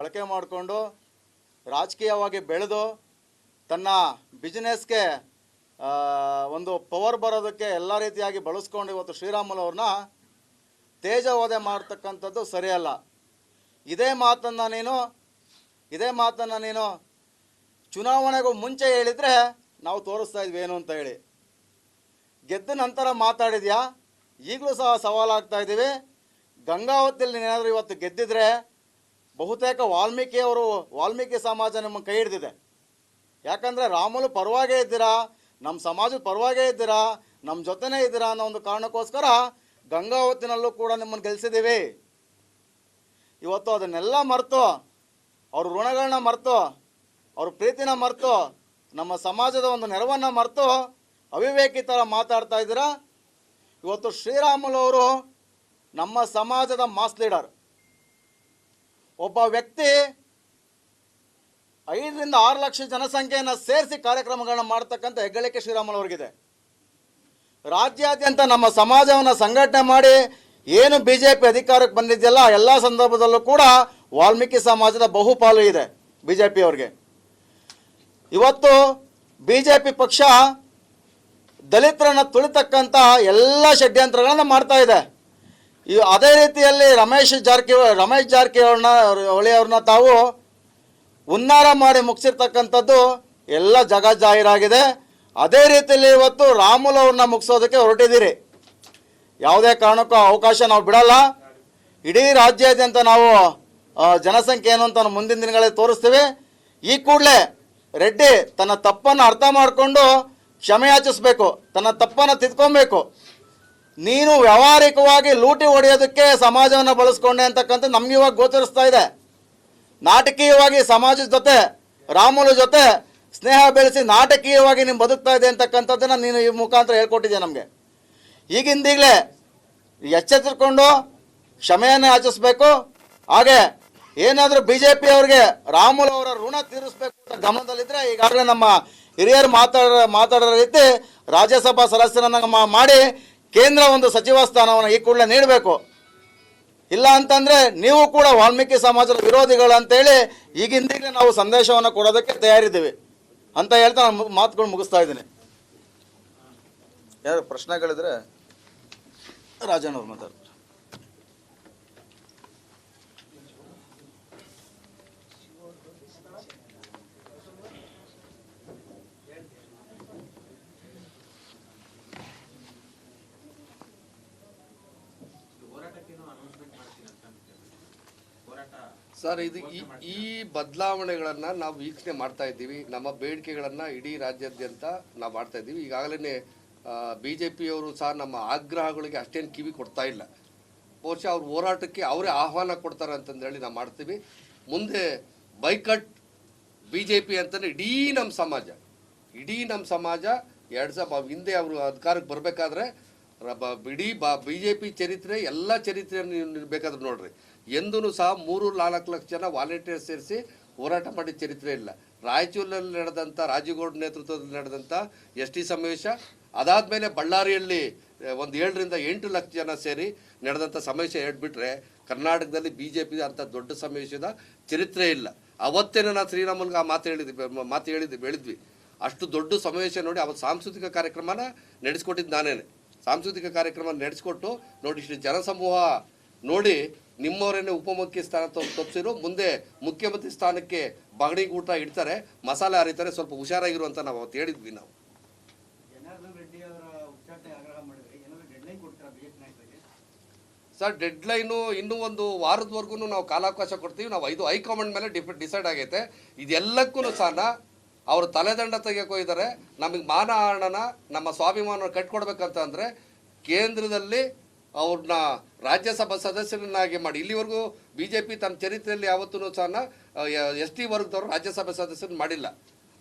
ಬಳಕೆ ಮಾಡಿಕೊಂಡು ರಾಜಕೀಯವಾಗಿ ಬೆಳೆದು ತನ್ನ ಬಿಸ್ನೆಸ್ಗೆ ಒಂದು ಪವರ್ ಬರೋದಕ್ಕೆ ಎಲ್ಲ ರೀತಿಯಾಗಿ ಬಳಸ್ಕೊಂಡು ಇವತ್ತು ಶ್ರೀರಾಮುಲು ಅವ್ರನ್ನ ತೇಜೋವಧೆ ಮಾಡ್ತಕ್ಕಂಥದ್ದು ಸರಿಯಲ್ಲ. ಇದೇ ಮಾತನ್ನು ನೀನು ಚುನಾವಣೆಗೂ ಮುಂಚೆ ಹೇಳಿದರೆ ನಾವು ತೋರಿಸ್ತಾ ಇದ್ವಿ ಏನು ಅಂತ ಹೇಳಿ. ಗೆದ್ದ ನಂತರ ಮಾತಾಡಿದ್ಯಾ? ಈಗಲೂ ಸಹ ಸವಾಲಾಗ್ತಾ ಇದ್ದೀವಿ. ಗಂಗಾವತಿಯಲ್ಲಿ ಏನಾದರೂ ಇವತ್ತು ಗೆದ್ದಿದ್ರೆ ಬಹುತೇಕ ವಾಲ್ಮೀಕಿ ಸಮಾಜ ನಿಮ್ಮ ಕೈ ಹಿಡಿದಿದೆ. ಯಾಕಂದರೆ ರಾಮುಲು ಪರವಾಗೇ ಇದ್ದೀರಾ, ನಮ್ಮ ಸಮಾಜದ ಪರವಾಗೇ ಇದ್ದೀರಾ, ನಮ್ಮ ಜೊತೆನೇ ಇದ್ದೀರಾ ಅನ್ನೋ ಒಂದು ಕಾರಣಕ್ಕೋಸ್ಕರ ಗಂಗಾವತಿನಲ್ಲೂ ಕೂಡ ನಿಮ್ಮನ್ನು ಗೆಲ್ಲಿಸಿದ್ದೀವಿ. ಇವತ್ತು ಅದನ್ನೆಲ್ಲ ಮರೆತು, ಅವ್ರ ಋಣಗಳನ್ನ ಮರೆತು, ಅವ್ರ ಪ್ರೀತಿನ ಮರೆತು, ನಮ್ಮ ಸಮಾಜದ ಒಂದು ನೆರವನ್ನು ಮರೆತು ಅವಿವೇಕಿ ಥರ ಮಾತಾಡ್ತಾ ಇದ್ದೀರಾ. ಇವತ್ತು ಶ್ರೀರಾಮುಲು ಅವರು ನಮ್ಮ ಸಮಾಜದ ಮಾಸ್ ಲೀಡರ್. ಒಬ್ಬ ವ್ಯಕ್ತಿ 5 ರಿಂದ 6 ಲಕ್ಷ ಜನಸಂಖ್ಯೆಯನ್ನು ಸೇರಿಸಿ ಕಾರ್ಯಕ್ರಮಗಳನ್ನ ಮಾಡ್ತಕ್ಕಂಥ ಹೆಗ್ಗಳಿಕೆ ಶ್ರೀರಾಮುಲು ಅವ್ರಿಗಿದೆ. ರಾಜ್ಯಾದ್ಯಂತ ನಮ್ಮ ಸಮಾಜವನ್ನು ಸಂಘಟನೆ ಮಾಡಿ ಏನು BJP ಅಧಿಕಾರಕ್ಕೆ ಬಂದಿದೆಯಲ್ಲ ಎಲ್ಲ ಸಂದರ್ಭದಲ್ಲೂ ಕೂಡ ವಾಲ್ಮೀಕಿ ಸಮಾಜದ ಬಹುಪಾಲು ಇದೆ BJP ಅವ್ರಿಗೆ. ಇವತ್ತು BJP ಪಕ್ಷ ದಲಿತರನ್ನು ತುಳಿತಕ್ಕಂಥ ಎಲ್ಲ ಷಡ್ಯಂತ್ರಗಳನ್ನು ಮಾಡ್ತಾ ಇದೆ. ಅದೇ ರೀತಿಯಲ್ಲಿ ರಮೇಶ್ ಜಾರಕಿಹೊಳಿ ಅವ್ರನ್ನ ತಾವು ಉನ್ನಾರ ಮಾಡಿ ಮುಗಿಸಿರ್ತಕ್ಕಂಥದ್ದು ಎಲ್ಲ ಜಗಜ್ಜಾಹೀರಾಗಿದೆ. ಅದೇ ರೀತಿಯಲ್ಲಿ ಇವತ್ತು ರಾಮುಲು ಅವ್ರನ್ನ ಮುಗಿಸೋದಕ್ಕೆ ಹೊರಟಿದ್ದೀರಿ. ಯಾವುದೇ ಕಾರಣಕ್ಕೂ ಅವಕಾಶ ನಾವು ಬಿಡಲ್ಲ. ಇಡೀ ರಾಜ್ಯಾದ್ಯಂತ ನಾವು ಜನಸಂಖ್ಯೆ ಏನು ಅಂತ ಮುಂದಿನ ದಿನಗಳಲ್ಲಿ ತೋರಿಸ್ತೀವಿ. ಈ ಕೂಡಲೇ ರೆಡ್ಡಿ ತನ್ನ ತಪ್ಪನ್ನು ಅರ್ಥ ಮಾಡಿಕೊಂಡು ಕ್ಷಮೆ ಯಾಚಿಸಬೇಕು, ತನ್ನ ತಪ್ಪನ್ನು ತಿದ್ಕೊಬೇಕು. ನೀನು ವ್ಯಾವಹಾರಿಕವಾಗಿ ಲೂಟಿ ಹೊಡೆಯೋದಕ್ಕೆ ಸಮಾಜವನ್ನು ಬಳಸ್ಕೊಂಡೆ ಅಂತಕ್ಕಂಥ ನಮ್ಗೆ ಇವಾಗ ಗೋಚರಿಸ್ತಾ ಇದೆ. ನಾಟಕೀಯವಾಗಿ ಸಮಾಜದ ಜೊತೆ ರಾಮುಲು ಜೊತೆ ಸ್ನೇಹ ಬೆಳೆಸಿ ನಾಟಕೀಯವಾಗಿ ನೀನು ಬದುಕ್ತಾ ಇದೆ ಅಂತಕ್ಕಂಥದ್ದನ್ನು ನೀನು ಈ ಮುಖಾಂತರ ಹೇಳ್ಕೊಟ್ಟಿದ್ಯಾ ನಮಗೆ. ಈಗಿಂದೀಗಲೇ ಎಚ್ಚೆತ್ತುಕೊಂಡು ಕ್ಷಮೆಯನ್ನು ಯಾಚಿಸಬೇಕು. ಹಾಗೆ ಏನಾದರೂ BJP ಅವ್ರಿಗೆ ರಾಮುಲು ಅವರ ಋಣ ತೀರಿಸಬೇಕು ಅಂತ ಗಮನದಲ್ಲಿದ್ದರೆ ಈಗಾಗಲೇ ನಮ್ಮ ಹಿರಿಯರು ಮಾತಾಡೋ ರೀತಿ ರಾಜ್ಯಸಭಾ ಸದಸ್ಯರನ್ನ ಮಾಡಿ ಕೇಂದ್ರ ಒಂದು ಸಚಿವ ಸ್ಥಾನವನ್ನು ಈ ಕೂಡಲೇ ನೀಡಬೇಕು. ಇಲ್ಲ ಅಂತಂದರೆ ನೀವು ಕೂಡ ವಾಲ್ಮೀಕಿ ಸಮಾಜದ ವಿರೋಧಿಗಳು ಅಂತೇಳಿ ಈಗಿಂದೀಗಲೇ ನಾವು ಸಂದೇಶವನ್ನು ಕೊಡೋದಕ್ಕೆ ತಯಾರಿದ್ದೀವಿ ಅಂತ ಹೇಳ್ತಾ ನಾನು ಮಾತುಗಳು ಮುಗಿಸ್ತಾ ಇದ್ದೀನಿ. ಯಾರು ಪ್ರಶ್ನೆಗಳಿದ್ರೆ ರಾಜಣ್ಣವ್ರು ಮಾತಾಡ್ತಾರೆ. ಸರ್, ಇದು ಈ ಬದಲಾವಣೆಗಳನ್ನು ನಾವು ವೀಕ್ಷಣೆ ಮಾಡ್ತಾ ಇದ್ದೀವಿ. ನಮ್ಮ ಬೇಡಿಕೆಗಳನ್ನು ಇಡೀ ರಾಜ್ಯಾದ್ಯಂತ ನಾವು ಮಾಡ್ತಾ ಇದ್ದೀವಿ. ಈಗಾಗಲೇ BJPಯವರು ಸಹ ನಮ್ಮ ಆಗ್ರಹಗಳಿಗೆ ಅಷ್ಟೇನು ಕಿವಿ ಕೊಡ್ತಾ ಇಲ್ಲ. ಬಹುಶಃ ಅವ್ರ ಹೋರಾಟಕ್ಕೆ ಅವರೇ ಆಹ್ವಾನ ಕೊಡ್ತಾರೆ ಅಂತಂದೇಳಿ ನಾವು ಮಾಡ್ತೀವಿ. ಮುಂದೆ ಬೈಕಟ್ BJP ಅಂತಂದರೆ ಇಡೀ ನಮ್ಮ ಸಮಾಜ 2 ಹಿಂದೆ ಅವರು ಅಧಿಕಾರಕ್ಕೆ ಬರಬೇಕಾದ್ರೆ ಇಡೀ BJP ಚರಿತ್ರೆ ಎಲ್ಲ ಚರಿತ್ರೆಯನ್ನು ಬೇಕಾದ್ರೆ ನೋಡ್ರಿ. ಎಂದೂ ಸಹ 3-4 ಲಕ್ಷ ಜನ ವಾಲಂಟಿಯರ್ಸ್ ಸೇರಿಸಿ ಹೋರಾಟ ಮಾಡಿದ ಚರಿತ್ರೆ ಇಲ್ಲ. ರಾಯಚೂರಿನಲ್ಲಿ ನಡೆದಂಥ ರಾಜೀವ್ಗೌಡ ನೇತೃತ್ವದಲ್ಲಿ ನಡೆದಂಥ ST ಸಮಾವೇಶ, ಅದಾದಮೇಲೆ ಬಳ್ಳಾರಿಯಲ್ಲಿ ಒಂದು 7 ರಿಂದ 8 ಲಕ್ಷ ಜನ ಸೇರಿ ನಡೆದಂಥ ಸಮಾವೇಶ ಹೇಳ್ಬಿಟ್ರೆ ಕರ್ನಾಟಕದಲ್ಲಿ BJP ಅಂಥ ದೊಡ್ಡ ಸಮಾವೇಶದ ಚರಿತ್ರೆ ಇಲ್ಲ. ಅವತ್ತೇನೆ ನಾನು ಶ್ರೀರಾಮುಲ್ಗೆ ಆ ಮಾತು ಹೇಳಿದ್ವಿ. ಅಷ್ಟು ದೊಡ್ಡ ಸಮಾವೇಶ ನೋಡಿ ಅವತ್ತು ಸಾಂಸ್ಕೃತಿಕ ಕಾರ್ಯಕ್ರಮನ ನಡೆಸ್ಕೊಟ್ಟಿದ್ದು ನಾನೇನೆ. ಸಾಂಸ್ಕೃತಿಕ ಕಾರ್ಯಕ್ರಮ ನಡೆಸ್ಕೊಟ್ಟು ನೋಡಿ ಇಷ್ಟು ಜನಸಮೂಹ ನೋಡಿ ನಿಮ್ಮವರೇನೆ ಉಪಮುಖ್ಯ ಸ್ಥಾನ ತಪ್ಪಿಸಿರು. ಮುಂದೆ ಮುಖ್ಯಮಂತ್ರಿ ಸ್ಥಾನಕ್ಕೆ ಬಗಣಿಗೂಟ ಇಡ್ತಾರೆ, ಮಸಾಲೆ ಹರಿತಾರೆ, ಸ್ವಲ್ಪ ಹುಷಾರಾಗಿರುವಂತ ನಾವು ಅವತ್ತು ಹೇಳಿದ್ವಿ. ನಾವು ಸರ್ ಡೆಡ್ಲೈನು ಇನ್ನೂ 1 ವಾರದವರೆಗೂ ನಾವು ಕಾಲಾವಕಾಶ ಕೊಡ್ತೀವಿ. ನಾವು 5 ಹೈಕಮಾಂಡ್ ಮೇಲೆ ಡಿಸೈಡ್ ಆಗೈತೆ. ಇದೆಲ್ಲಕ್ಕೂ ಸಹ ಅವರು ತಲೆದಂಡ ತೆಗೆಯಕ್ಕೆ ಹೋಗಿದ್ದಾರೆ. ನಮಗೆ ಮಾನಹಾರನ ನಮ್ಮ ಸ್ವಾಭಿಮಾನ ಕಟ್ಕೊಡ್ಬೇಕಂತ ಅಂದರೆ ಕೇಂದ್ರದಲ್ಲಿ ಅವ್ರನ್ನ ರಾಜ್ಯಸಭಾ ಸದಸ್ಯರನ್ನಾಗಿ ಮಾಡಿ. ಇಲ್ಲಿವರೆಗೂ BJP ತನ್ನ ಚರಿತ್ರೆಯಲ್ಲಿ ಯಾವತ್ತೂ ಸಹ ST ವರ್ಗದವರು ರಾಜ್ಯಸಭೆ ಸದಸ್ಯರನ್ನು ಮಾಡಿಲ್ಲ.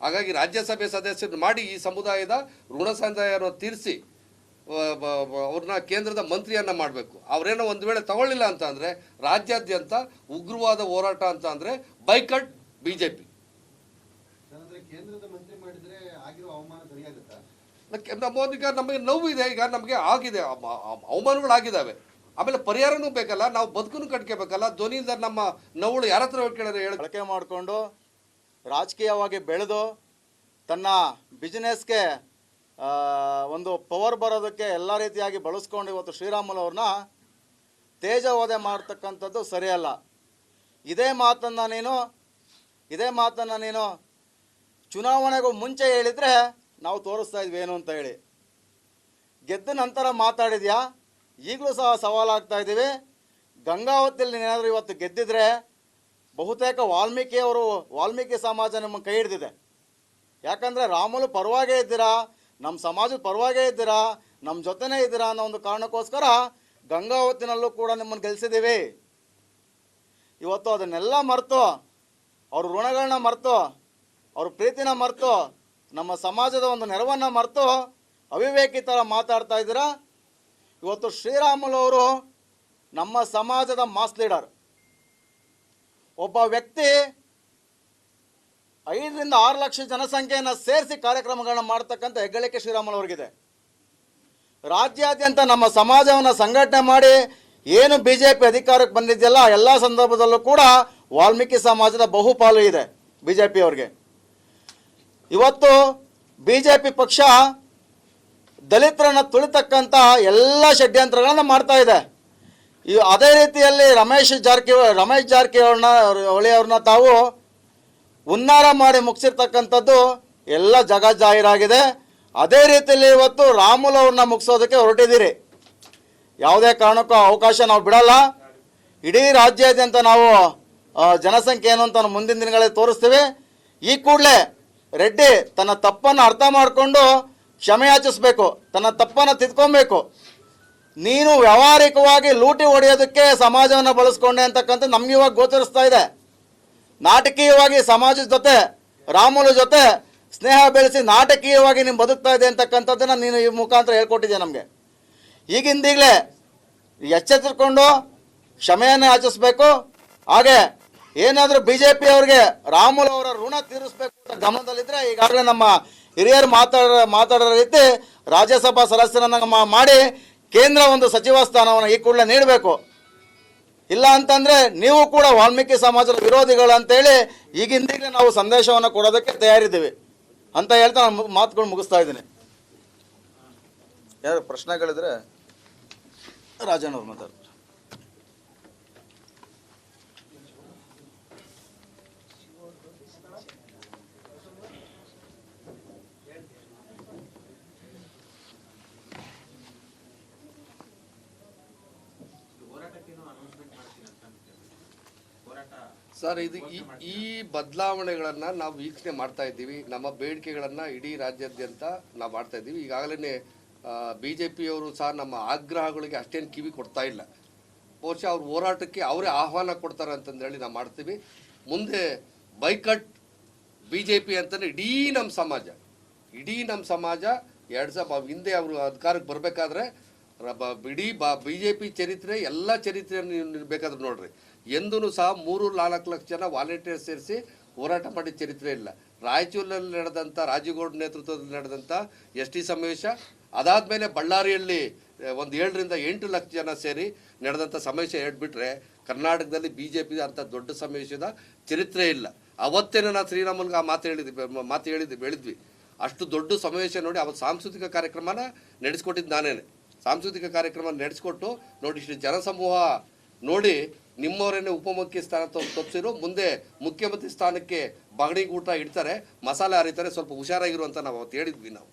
ಹಾಗಾಗಿ ರಾಜ್ಯಸಭೆ ಸದಸ್ಯರನ್ನು ಮಾಡಿ ಈ ಸಮುದಾಯದ ಋಣ ಸಂದಾಯವನ್ನು ತೀರಿಸಿ ಅವ್ರನ್ನ ಕೇಂದ್ರದ ಮಂತ್ರಿಯನ್ನ ಮಾಡಬೇಕು. ಅವರೇನೋ ಒಂದು ವೇಳೆ ತಗೊಳ್ಳಿಲ್ಲ ಅಂತ ಅಂದರೆ ರಾಜ್ಯಾದ್ಯಂತ ಉಗ್ರವಾದ ಹೋರಾಟ ಅಂತ ಅಂದರೆ ಬೈಕಟ್ BJP. ನಮಗೆ ನೋವು ಇದೆ. ಈಗ ನಮಗೆ ಆಗಿದೆ, ಅವಮಾನಗಳಾಗಿದ್ದಾವೆ. ಆಮೇಲೆ ಪರಿಹಾರನೂ ಬೇಕಲ್ಲ, ನಾವು ಬದುಕನ್ನು ಕಟ್ಕೋಬೇಕಲ್ಲ. ಧ್ವನಿಯಿಂದ ನಮ್ಮ ನೋವುಗಳು ಯಾರ ಹತ್ರ ಕೇಳಿದ್ರೆ ಬಳಕೆ ಮಾಡಿಕೊಂಡು ರಾಜಕೀಯವಾಗಿ ಬೆಳೆದು ತನ್ನ ಬಿಸ್ನೆಸ್ಗೆ ಒಂದು ಪವರ್ ಬರೋದಕ್ಕೆ ಎಲ್ಲ ರೀತಿಯಾಗಿ ಬಳಸ್ಕೊಂಡು ಇವತ್ತು ಶ್ರೀರಾಮುಲು ಅವ್ರನ್ನ ತೇಜೋವಧೆ ಮಾಡ್ತಕ್ಕಂಥದ್ದು ಸರಿಯಲ್ಲ. ಇದೇ ಮಾತನ್ನು ನೀನು ಚುನಾವಣೆಗೂ ಮುಂಚೆ ಹೇಳಿದರೆ ನಾವು ತೋರಿಸ್ತಾ ಇದ್ವಿ ಏನು ಅಂತ ಹೇಳಿ. ಗೆದ್ದ ನಂತರ ಮಾತಾಡಿದ್ಯಾ? ಈಗಲೂ ಸಹ ಸವಾಲಾಗ್ತಾ ಇದ್ದೀವಿ. ಗಂಗಾವತಿಯಲ್ಲಿ ಏನಾದರೂ ಇವತ್ತು ಗೆದ್ದಿದ್ರೆ ಬಹುತೇಕ ವಾಲ್ಮೀಕಿ ಸಮಾಜ ನಿಮ್ಮ ಕೈ ಹಿಡ್ದಿದೆ. ಯಾಕಂದರೆ ರಾಮುಲು ಪರವಾಗೇ ಇದ್ದೀರಾ, ನಮ್ಮ ಸಮಾಜದ ಪರವಾಗೇ ಇದ್ದೀರಾ, ನಮ್ಮ ಜೊತೆನೇ ಇದ್ದೀರಾ ಅನ್ನೋ ಒಂದು ಕಾರಣಕ್ಕೋಸ್ಕರ ಗಂಗಾವತಿನಲ್ಲೂ ಕೂಡ ನಿಮ್ಮನ್ನು ಗೆಲ್ಲಿಸಿದ್ದೀವಿ. ಇವತ್ತು ಅದನ್ನೆಲ್ಲ ಮರೆತು, ಅವ್ರ ಋಣಗಳನ್ನ ಮರೆತು, ಅವ್ರ ಪ್ರೀತಿನ ಮರೆತು, ನಮ್ಮ ಸಮಾಜದ ಒಂದು ನೆರವನ್ನು ಮರೆತು ಅವಿವೇಕಿ ಥರ ಮಾತಾಡ್ತಾ ಇದ್ದೀರಾ. ಇವತ್ತು ಶ್ರೀರಾಮುಲು ಅವರು ನಮ್ಮ ಸಮಾಜದ ಮಾಸ್ ಲೀಡರ್. ಒಬ್ಬ ವ್ಯಕ್ತಿ 5 ರಿಂದ 6 ಲಕ್ಷ ಜನಸಂಖ್ಯೆಯನ್ನು ಸೇರಿಸಿ ಕಾರ್ಯಕ್ರಮಗಳನ್ನ ಮಾಡ್ತಕ್ಕಂಥ ಹೆಗ್ಗಳಿಕೆ ಶ್ರೀರಾಮುಲು ಅವ್ರಿಗಿದೆ. ರಾಜ್ಯಾದ್ಯಂತ ನಮ್ಮ ಸಮಾಜವನ್ನು ಸಂಘಟನೆ ಮಾಡಿ ಏನು BJP ಅಧಿಕಾರಕ್ಕೆ ಬಂದಿದೆಯಲ್ಲ, ಎಲ್ಲ ಸಂದರ್ಭದಲ್ಲೂ ಕೂಡ ವಾಲ್ಮೀಕಿ ಸಮಾಜದ ಬಹುಪಾಲು ಇದೆ BJP ಅವ್ರಿಗೆ. ಇವತ್ತು BJP ಪಕ್ಷ ದಲಿತರನ್ನು ತುಳಿತಕ್ಕಂಥ ಎಲ್ಲ ಷಡ್ಯಂತ್ರಗಳನ್ನು ಮಾಡ್ತಾ ಇದೆ. ಅದೇ ರೀತಿಯಲ್ಲಿ ರಮೇಶ್ ಜಾರಕಿಹೊಳಿ ಅವ್ರನ್ನ ತಾವು ಹುನ್ನಾರ ಮಾಡಿ ಮುಗಿಸಿರ್ತಕ್ಕಂಥದ್ದು ಎಲ್ಲ ಜಗಜ್ಜಾಹೀರಾಗಿದೆ. ಅದೇ ರೀತಿಯಲ್ಲಿ ಇವತ್ತು ರಾಮುಲು ಅವ್ರನ್ನ ಮುಗಿಸೋದಕ್ಕೆ ಹೊರಟಿದ್ದೀರಿ. ಯಾವುದೇ ಕಾರಣಕ್ಕೂ ಅವಕಾಶ ನಾವು ಬಿಡಲ್ಲ. ಇಡೀ ರಾಜ್ಯಾದ್ಯಂತ ನಾವು ಜನಸಂಖ್ಯೆ ಏನು ಅಂತ ಮುಂದಿನ ದಿನಗಳಲ್ಲಿ ತೋರಿಸ್ತೀವಿ. ಈ ಕೂಡಲೇ ರೆಡ್ಡಿ ತನ್ನ ತಪ್ಪನ್ನು ಅರ್ಥ ಮಾಡಿಕೊಂಡು ಕ್ಷಮೆ ಯಾಚಿಸಬೇಕು, ತನ್ನ ತಪ್ಪನ್ನು ತಿದ್ಕೊಬೇಕು. ನೀನು ವ್ಯಾವಹಾರಿಕವಾಗಿ ಲೂಟಿ ಹೊಡೆಯೋದಕ್ಕೆ ಸಮಾಜವನ್ನು ಬಳಸ್ಕೊಂಡೆ ಅಂತಕ್ಕಂಥ ನಮ್ಗೆ ಇವಾಗ ಗೋಚರಿಸ್ತಾ ಇದೆ. ನಾಟಕೀಯವಾಗಿ ಸಮಾಜದ ಜೊತೆ ರಾಮುಲು ಜೊತೆ ಸ್ನೇಹ ಬೆಳೆಸಿ ನಾಟಕೀಯವಾಗಿ ನೀನು ಬದುಕ್ತಾ ಇದೆ ಅಂತಕ್ಕಂಥದ್ದನ್ನು ನೀನು ಈ ಮುಖಾಂತರ ಹೇಳ್ಕೊಟ್ಟಿದ್ಯಾ ನಮಗೆ. ಈಗಿಂದೀಗಲೇ ಎಚ್ಚೆತ್ತುಕೊಂಡು ಕ್ಷಮೆಯನ್ನು ಯಾಚಿಸಬೇಕು. ಹಾಗೆ ಏನಾದರೂ BJP ಅವ್ರಿಗೆ ರಾಮುಲು ಅವರ ಋಣ ತೀರಿಸಬೇಕು ಅಂತ ಗಮನದಲ್ಲಿದ್ದರೆ ಈಗಾಗಲೇ ನಮ್ಮ ಹಿರಿಯರು ಮಾತಾಡೋ ರೀತಿ ರಾಜ್ಯಸಭಾ ಸದಸ್ಯರನ್ನು ಮಾಡಿ ಕೇಂದ್ರ ಒಂದು ಸಚಿವ ಸ್ಥಾನವನ್ನು ಈ ಕೂಡಲೇ ನೀಡಬೇಕು. ಇಲ್ಲ ಅಂತಂದರೆ ನೀವು ಕೂಡ ವಾಲ್ಮೀಕಿ ಸಮಾಜದ ವಿರೋಧಿಗಳು ಅಂತೇಳಿ ಈಗಿಂದೀಗಲೇ ನಾವು ಸಂದೇಶವನ್ನು ಕೊಡೋದಕ್ಕೆ ತಯಾರಿದ್ದೀವಿ ಅಂತ ಹೇಳ್ತಾ ನಾನು ಮಾತುಗಳು ಮುಗಿಸ್ತಾ ಇದ್ದೀನಿ. ಯಾರು ಪ್ರಶ್ನೆಗಳಿದ್ರೆ ರಾಜಣ್ಣವ್ರು ಮಾತಾಡ್ತಾರೆ. ಸರ್, ಇದು ಈ ಬದಲಾವಣೆಗಳನ್ನು ನಾವು ವೀಕ್ಷಣೆ ಮಾಡ್ತಾ ಇದ್ದೀವಿ. ನಮ್ಮ ಬೇಡಿಕೆಗಳನ್ನು ಇಡೀ ರಾಜ್ಯಾದ್ಯಂತ ನಾವು ಮಾಡ್ತಾ ಇದ್ದೀವಿ. ಈಗಾಗಲೇ BJP ಅವರು ಸಹ ನಮ್ಮ ಆಗ್ರಹಗಳಿಗೆ ಅಷ್ಟೇನು ಕಿವಿ ಕೊಡ್ತಾ ಇಲ್ಲ. ಬಹುಶಃ ಅವ್ರ ಹೋರಾಟಕ್ಕೆ ಅವರೇ ಆಹ್ವಾನ ಕೊಡ್ತಾರೆ ಅಂತಂದೇಳಿ ನಾವು ಮಾಡ್ತೀವಿ. ಮುಂದೆ ಬೈಕಟ್ BJP ಅಂತಂದರೆ ಇಡೀ ನಮ್ಮ ಸಮಾಜ 2 ಹಿಂದೆ ಅವರು ಅಧಿಕಾರಕ್ಕೆ ಬರಬೇಕಾದ್ರೆ ಇಡೀ BJP ಚರಿತ್ರೆ ಎಲ್ಲ ಚರಿತ್ರೆಯನ್ನು ಬೇಕಾದ್ರೆ ನೋಡ್ರಿ. ಎಂದೂ ಸಹ 3-4 ಲಕ್ಷ ಜನ ವಾಲಂಟಿಯರ್ ಸೇರಿಸಿ ಹೋರಾಟ ಮಾಡಿದ ಚರಿತ್ರೆ ಇಲ್ಲ. ರಾಯಚೂರಿನಲ್ಲಿ ನಡೆದಂಥ ರಾಜೀವ್ಗೌಡ ನೇತೃತ್ವದಲ್ಲಿ ನಡೆದಂಥ ST ಸಮಾವೇಶ, ಅದಾದಮೇಲೆ ಬಳ್ಳಾರಿಯಲ್ಲಿ ಒಂದು 7 ರಿಂದ 8 ಲಕ್ಷ ಜನ ಸೇರಿ ನಡೆದಂಥ ಸಮಾವೇಶ ಹೇಳ್ಬಿಟ್ರೆ ಕರ್ನಾಟಕದಲ್ಲಿ BJP ಅಂಥ ದೊಡ್ಡ ಸಮಾವೇಶದ ಚರಿತ್ರೆ ಇಲ್ಲ. ಅವತ್ತೇನೆ ನಾನು ಶ್ರೀರಾಮುಲ್ಗೆ ಆ ಮಾತು ಹೇಳಿದ್ವಿ. ಅಷ್ಟು ದೊಡ್ಡ ಸಮಾವೇಶ ನೋಡಿ ಅವತ್ತು ಸಾಂಸ್ಕೃತಿಕ ಕಾರ್ಯಕ್ರಮನ ನಡೆಸ್ಕೊಟ್ಟಿದ್ದು ನಾನೇನೆ. ಸಾಂಸ್ಕೃತಿಕ ಕಾರ್ಯಕ್ರಮ ನಡೆಸ್ಕೊಟ್ಟು ನೋಡಿ ಇಷ್ಟು ಜನಸಮೂಹ ನೋಡಿ ನಿಮ್ಮವರೇನೆ ಉಪಮುಖ್ಯ ಸ್ಥಾನ ತಪ್ಪಿಸಿರು. ಮುಂದೆ ಮುಖ್ಯಮಂತ್ರಿ ಸ್ಥಾನಕ್ಕೆ ಬಗಣಿಗೂಟ ಇಡ್ತಾರೆ, ಮಸಾಲೆ ಹರಿತಾರೆ, ಸ್ವಲ್ಪ ಹುಷಾರಾಗಿರುವಂತ ನಾವು ಅವತ್ತು ಹೇಳಿದ್ವಿ. ನಾವು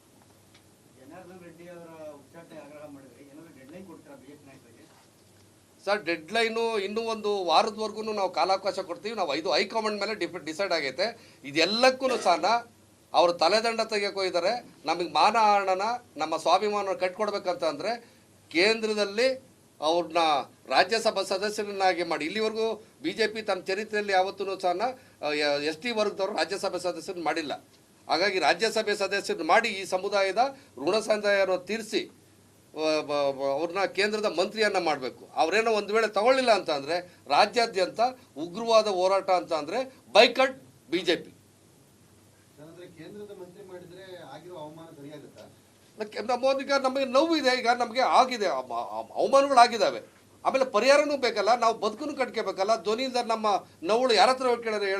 ಸರ್ ಡೆಡ್ಲೈನು ಇನ್ನೂ 1 ವಾರದವರೆಗೂ ನಾವು ಕಾಲಾವಕಾಶ ಕೊಡ್ತೀವಿ. ನಾವು 5 ಹೈಕಮಾಂಡ್ ಮೇಲೆ ಡಿಸೈಡ್ ಆಗೈತೆ. ಇದೆಲ್ಲಕ್ಕೂ ಸಹ ಅವರು ತಲೆದಂಡ ತೆಗೆಯಕ್ಕೆ ಹೋಗಿದ್ದಾರೆ. ನಮಗೆ ಮಾನಹಾರನ ನಮ್ಮ ಸ್ವಾಭಿಮಾನ ಕಟ್ಕೊಡ್ಬೇಕಂತ ಅಂದರೆ ಕೇಂದ್ರದಲ್ಲಿ ಅವ್ರನ್ನ ರಾಜ್ಯಸಭಾ ಸದಸ್ಯರನ್ನಾಗಿ ಮಾಡಿ. ಇಲ್ಲಿವರೆಗೂ BJP ತನ್ನ ಚರಿತ್ರೆಯಲ್ಲಿ ಯಾವತ್ತೂ ಸಹ ST ವರ್ಗದವರು ರಾಜ್ಯಸಭೆ ಸದಸ್ಯರನ್ನ ಮಾಡಿಲ್ಲ. ಹಾಗಾಗಿ ರಾಜ್ಯಸಭೆ ಸದಸ್ಯರನ್ನ ಮಾಡಿ ಈ ಸಮುದಾಯದ ಋಣ ಸಂದಾಯವನ್ನು ತೀರಿಸಿ ಅವ್ರನ್ನ ಕೇಂದ್ರದ ಮಂತ್ರಿಯನ್ನ ಮಾಡಬೇಕು. ಅವರೇನೋ ಒಂದು ವೇಳೆ ತಗೊಳ್ಳಿಲ್ಲ ಅಂತ ಅಂದರೆ ರಾಜ್ಯಾದ್ಯಂತ ಉಗ್ರವಾದ ಹೋರಾಟ ಅಂತ ಅಂದರೆ ಬೈಕಟ್ BJP. ಕೇಂದ್ರದ ಮಂತ್ರಿ ಮಾಡಿದ್ರೆ ಆಗಿರೋ ಅವಮಾನ ಸರಿಯಾಗುತ್ತಾ? ನಮಗೆ ನೋವು ಇದೆ. ಈಗ ನಮಗೆ ಆಗಿದೆ, ಅವಮಾನಗಳಾಗಿದ್ದಾವೆ. ಆಮೇಲೆ ಪರಿಹಾರನೂ ಬೇಕಲ್ಲ, ನಾವು ಬದುಕನ್ನು ಕಟ್ಕೋಬೇಕಲ್ಲ. ಧ್ವನಿಯಿಂದ ನಮ್ಮ ನೋವುಗಳು ಯಾರ ಹತ್ರ ಕೇಳಿದ್ರೆ